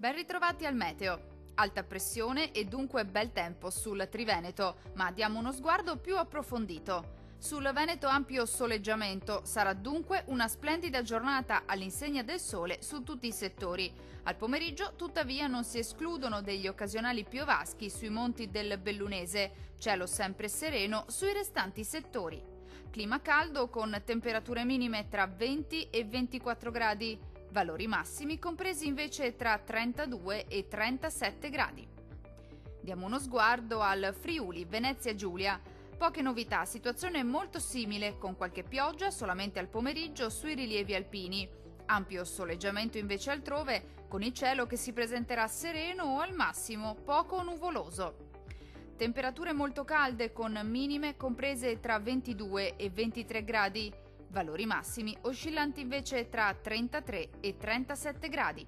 Ben ritrovati al meteo. Alta pressione e dunque bel tempo sul Triveneto, ma diamo uno sguardo più approfondito. Sul Veneto ampio soleggiamento, sarà dunque una splendida giornata all'insegna del sole su tutti i settori. Al pomeriggio tuttavia non si escludono degli occasionali piovaschi sui monti del Bellunese, cielo sempre sereno sui restanti settori. Clima caldo con temperature minime tra 20 e 24 gradi. Valori massimi compresi invece tra 32 e 37 gradi. Diamo uno sguardo al Friuli, Venezia Giulia. Poche novità, situazione molto simile, con qualche pioggia solamente al pomeriggio sui rilievi alpini. Ampio soleggiamento invece altrove, con il cielo che si presenterà sereno o al massimo poco nuvoloso. Temperature molto calde con minime comprese tra 22 e 23 gradi. Valori massimi oscillanti invece tra 33 e 37 gradi.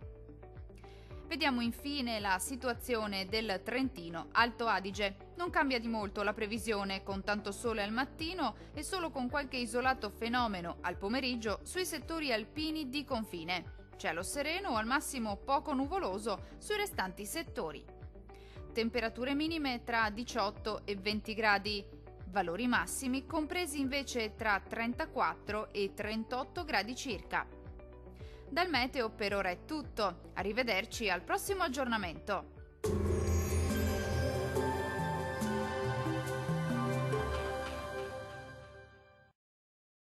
Vediamo infine la situazione del Trentino Alto Adige. Non cambia di molto la previsione, con tanto sole al mattino e solo con qualche isolato fenomeno al pomeriggio sui settori alpini di confine. Cielo sereno o al massimo poco nuvoloso sui restanti settori. Temperature minime tra 18 e 20 gradi. Valori massimi compresi invece tra 34 e 38 gradi circa. Dal meteo per ora è tutto, arrivederci al prossimo aggiornamento.